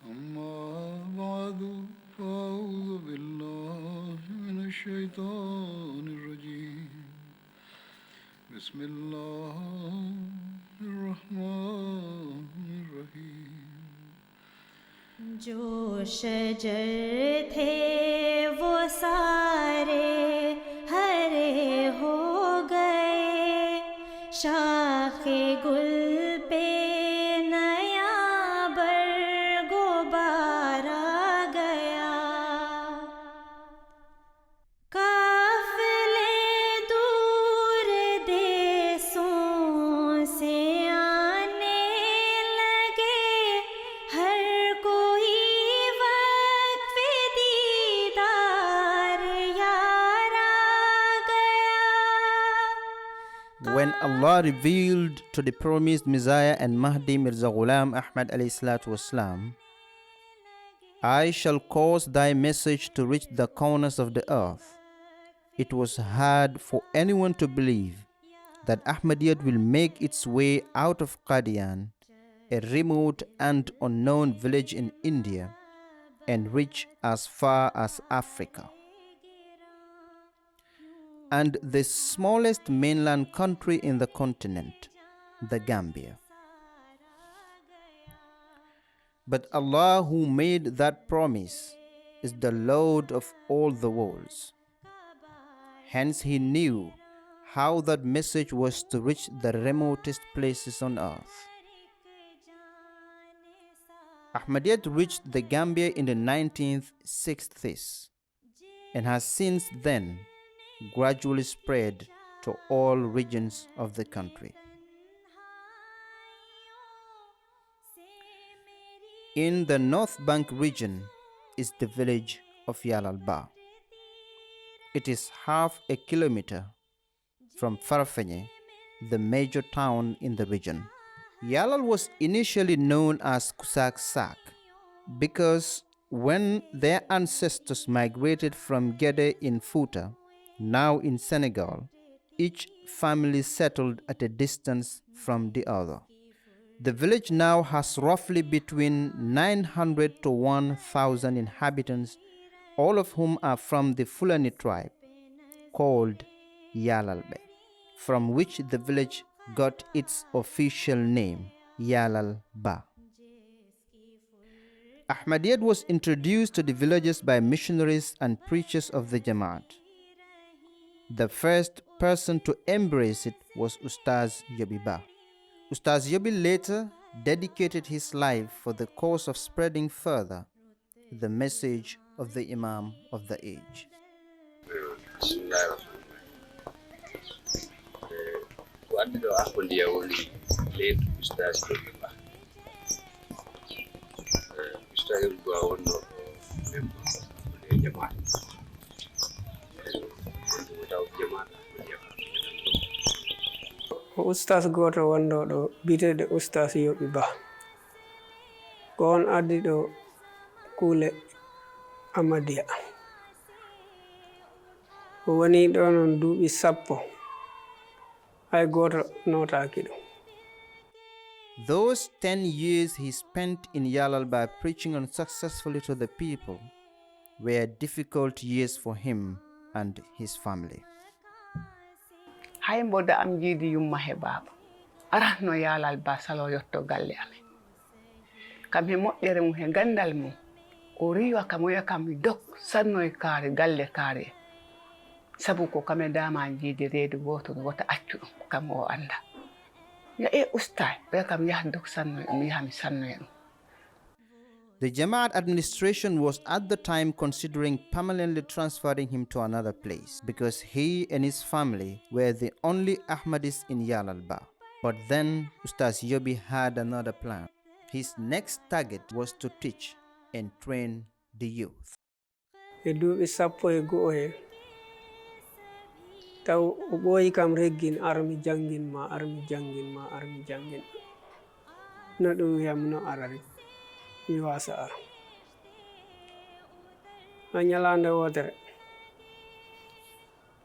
أما بعد فأعوذ بالله من الشيطان الرجيم بسم الله الرحمن الرحيم जो शजर थे वो सारे हरे हो गए, शाखे गुल पे नया बरगुबार आ गया। काफिले दूर देशों से आने लगे, हर कोई वक्त दीदार यार आ गया। When Allah revealed to the promised Messiah and Mahdi Mirza Ghulam Ahmad alayhi salatu wasalam, I shall cause thy message to reach the corners of the earth. It was hard for anyone to believe that Ahmadiyyat will make its way out of Qadian, a remote and unknown village in India, and reach as far as Africa and the smallest mainland country in the continent, the Gambia. But Allah, who made that promise, is the Lord of all the worlds. Hence He knew how that message was to reach the remotest places on earth. Ahmadiyyat reached the Gambia in the 1960s and has since then gradually spread to all regions of the country. In the North Bank region is the village of Yallal Bah. It is half a kilometer from Farafenni, the major town in the region. Yallal was initially known as Kusak Sak because when their ancestors migrated from Gede in Fouta, now in Senegal, each family settled at a distance from the other. The village now has roughly between 900 to 1,000 inhabitants, all of whom are from the Fulani tribe called Yallal Bah, from which the village got its official name, Yallal Bah. Ahmadiyyat was introduced to the villages by missionaries and preachers of the Jamaat. The first person to embrace it was Ustaz Yallal Bah. Ustaz Yallal later dedicated his life for the cause of spreading further the message of the Imam of the age. Ustaz goto wonɗo ɗo biteɗo Ustaz Yallal Bah ko on addi ɗo kuule Ahmadiyya. O woni ɗo non duuɓi 10 hay goto notaki ɗum. Those 10 years he spent in Yallal Bah preaching unsuccessfully to the people were difficult years for him and his family. hay mboda am jiidi yumma he baaba aratno Yallal Bah salo yotto galle amen kam he moƴƴere mum he gandal mum o riwa kam o wiya kam dok sanno e kaare galle kaare sabu ko kame dama jiidi reedu goto wota accu ɗum kam o anda ya e ustay wiya kam yaha dok sanno mi yaha mi sanno e ɗum. The Jamaat administration was at the time considering permanently transferring him to another place because he and his family were the only Ahmadis in Yallal Bah. But then Ustaz Yobi had another plan. His next target was to teach and train the youth. E duuɓi 11 he taw o ɓooyi kam reggin armi jangin ma no ɗum wiyam no arari mi wasa ara ha ñalande wotere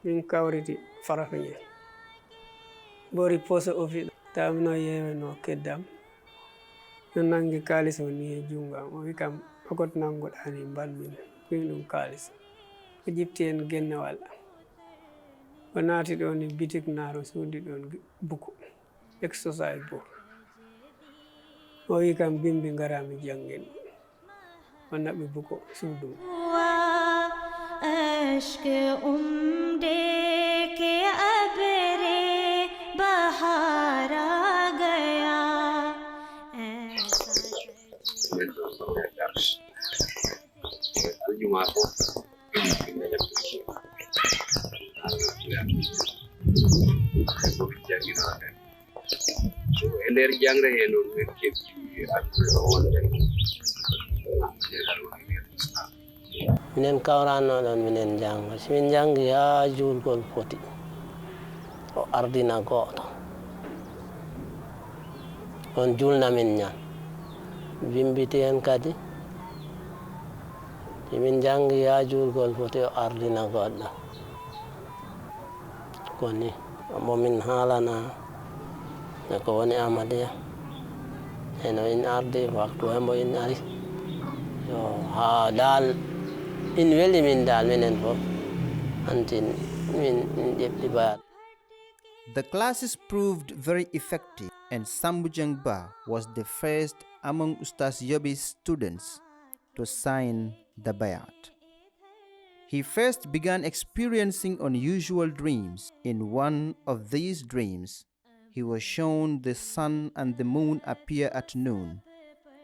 min kawriti Farafenni ɓori poste office tamino yewe no keddam no nangi kalis o ni e junga o wi kam okot nangoɗani mbalmin wi ɗum kalis o ƴifti hen gennewal o naati ɗon e bitik naaro suudi ɗon buku exercise book o wi kam bimbi garami janngin o naɓi buku suudu अश्क उम्दे के अबरे बहार आ गया nder jangre he non min kebbi addude wonde minen kawrano ɗon minen janga simin jangi ha julgol foti o ardina goto on julnamin ñan bimbiti hen kadi simin jangi ha julgol foti o ardina goɗɗo koni momin haalana ko woni amadiya eno in ardi waktu hembo in ari yo ha dal in weli min dal minen fof antin min ƴeɓɗi bayat. The classes proved very effective, and Sambujang Bah was the first among Ustaz Yobi's students to sign the bayat. He first began experiencing unusual dreams. In one of these dreams, he was shown the sun and the moon appear at noon.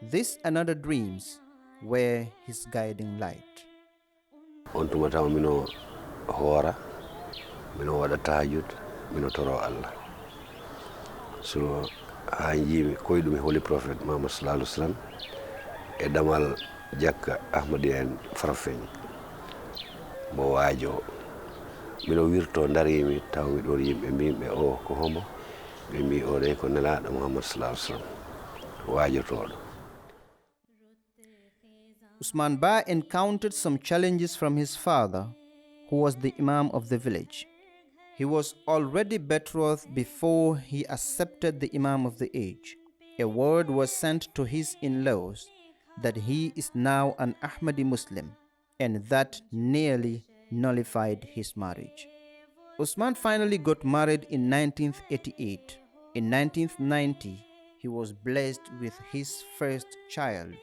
This and other dreams were his guiding light. on tuma taw mino hoora mino waɗa tahajud mino toro Allah so ha jiimi koyɗum e holy prophet Muhammad sallallahu alaihi wasallam e damal jakka Ahmadiya en Farafeñe mo waajo mino wirto darimi taw mi ɗon yimɓe mbimɓe o ko homo ɓe mbi o de ko nelaɗo Muhammad sallallahu alaihi wasallam waajotoɗo. Usman Bah encountered some challenges from his father, who was the Imam of the village. He was already betrothed before he accepted the Imam of the age. A word was sent to his in-laws that he is now an Ahmadi Muslim, and that nearly nullified his marriage. Usman finally got married in 1988. In 1990, he was blessed with his first child.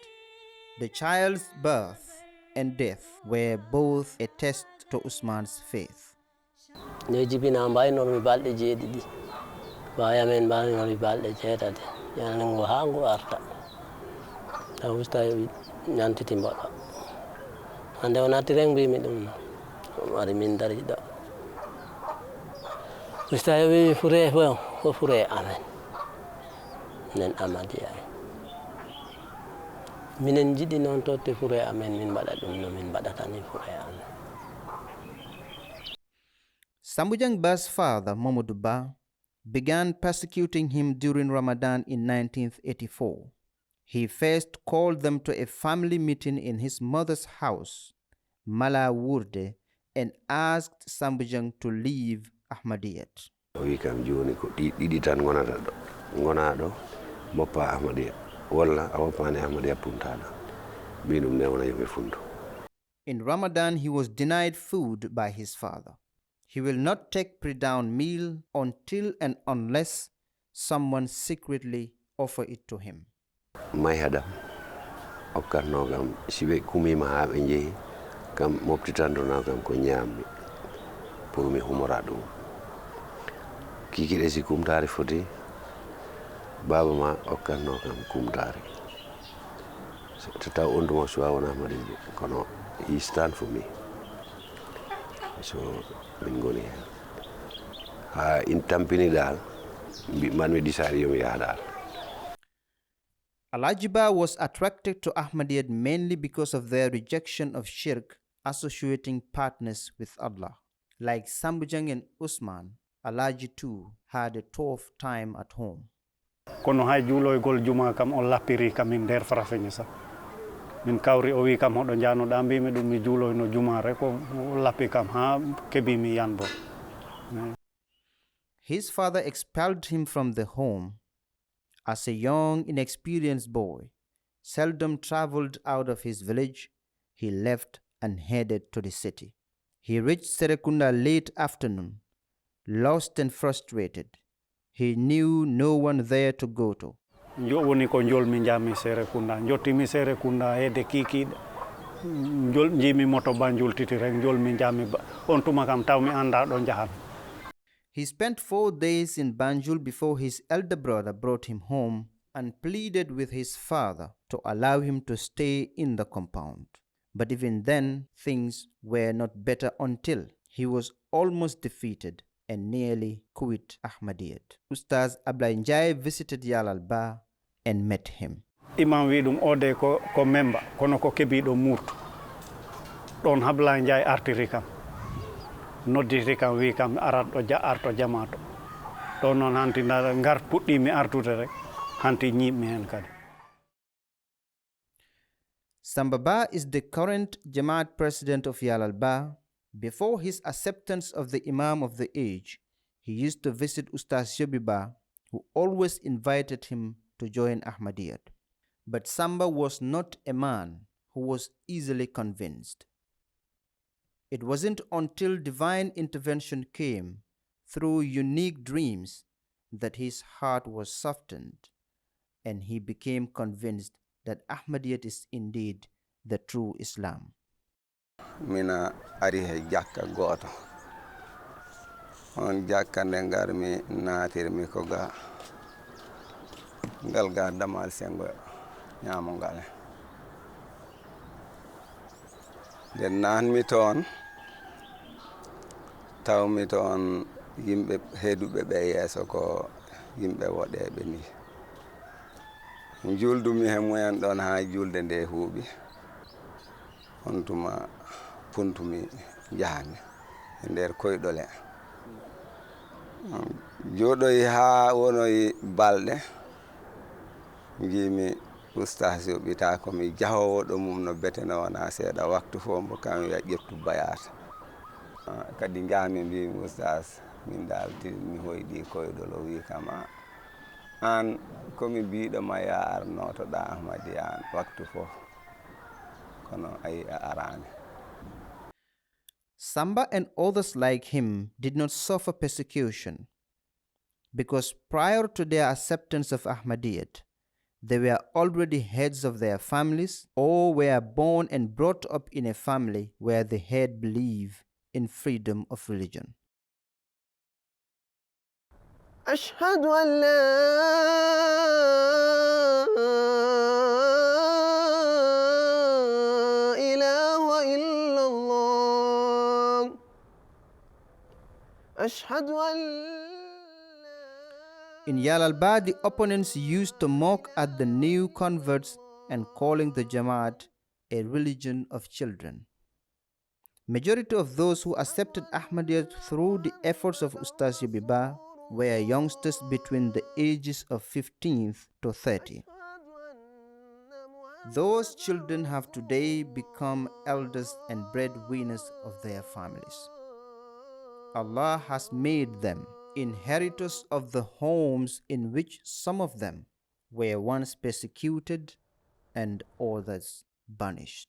The child's birth and death were both a test to Usman's faith. Ne jibina mbaynormi balɗe jeeɗiɗi bayamen mbaynormi balɗe jeetati yanango ha ngo arta taw usta ñantiti mbaɗa hande o natti reng mbimi ɗum wari min dariɗo usta wi fure fo fure amen nen Amadiya minen jiɗi noon totte fure amen min mbaɗa ɗum no min mbaɗata ni fure amen. Sambujang Bah's father, Mamadou Bah, began persecuting him during Ramadan in 1984. He first called them to a family meeting in his mother's house, Mala Wurde, and asked Sambujang to leave Ahmadiyat. wi kam joni ko ɗiɗi tan gonaɗo moppa Ahmadiya walla a woppani Ahmadiya puntaɗa mbinum newna yomi fundu. In Ramadan, he was denied food by his father. He will not take pre-dawn meal until and unless someone secretly offer it to him. may haɗam hokkatno kam si ɓe kumima ha ɓe jeehi kam moftitandono kam ko ñammi pour mi humora ɗum kikiɗe si kumtari foti baba ma hokkatno kam kumtari to taw on duma suwa wona Ahmadiya kono he stand for me so min goni hen ha in tampini dal man mi disari yomi yaha dal. Alhaji Bah was attracted to Ahmadiyyat mainly because of their rejection of shirk, associating partners with Allah. Like Sambujang and Usman, Alhaji too had a tough time at home. Kono hay juuloygol juma kam on lappiri kam min nder Farafeñe sa min kawri o wi kam hoɗo janoɗa mbimi ɗum mi juuloyno jumare ko lappi kam ha kebi mi yanbo. His father expelled him from the home. As a young, inexperienced boy, seldom traveled out of his village, he left and headed to the city. He reached Serekunda late afternoon, lost and frustrated. He knew no one there to go to. Njo woni ko njol mi jami Serekunda jottimi Serekunda de kiki njol jimi moto Banjul titi rek njol mi jami on tuma kam taw mi anda do jahan. He spent 4 days in Banjul before his elder brother brought him home and pleaded with his father to allow him to stay in the compound. But even then, things were not better until he was almost defeated and nearly quit Ahmadiyyat. Ustaz Ablaye Njie visited Yallal Bah and met him. Imam wi dum ode ko memba kono ko kebiɗo murtu ɗon Ablaye Njie artiri kam nodditi kam wi kam arat ɗo arto jamato ɗon noon hanti ngar puɗɗimi artude rek hanti ñiɓmi hen kadi. Samba Bah is the current Jamaat president of Yallal Bah. Before his acceptance of the Imam of the age, he used to visit Ustaz Yobi Bah, who always invited him to join Ahmadiyyat. But Samba was not a man who was easily convinced. It wasn't until divine intervention came through unique dreams that his heart was softened and he became convinced that Ahmadiyyat is indeed the true Islam. Mina ari he jakka goto on jakka nde garmi natirmi ko ga ngal ga damal sengo ñamo ngal de nanmi toon tawmi toon yimɓe heeduɓe ɓe yeeso ko yimɓe woɗeɓe ni juldumi he mumen ɗon ha julde nde huuɓi on tuma puntumi jahami e nder koyɗole jooɗoyi ha wonoyi balɗe jimi Ustaz yoɓita komi jahowo ɗo mum no beteno wona seeɗa waktu fo mbo kam wiya ƴettu bayata kadi jahmi mbimi Ustaz min dal mi hoyɗi koyɗol o wi kam an komi biɗoma ya arnotoɗa Ahmadiyya an waktu fof kono ayi a arani. Samba and others like him did not suffer persecution because prior to their acceptance of Ahmadiyyat, they were already heads of their families or were born and brought up in a family where the head believed in freedom of religion. أشهد أن لا إله إلا الله أشهد أن In Yallal Bah, the opponents used to mock at the new converts and calling the Jamaat a religion of children. Majority of those who accepted Ahmadiyyat through the efforts of Ustaz Yobi Bah were youngsters between the ages of 15 to 30. Those children have today become elders and breadwinners of their families. Allah has made them inheritors of the homes in which some of them were once persecuted and others banished.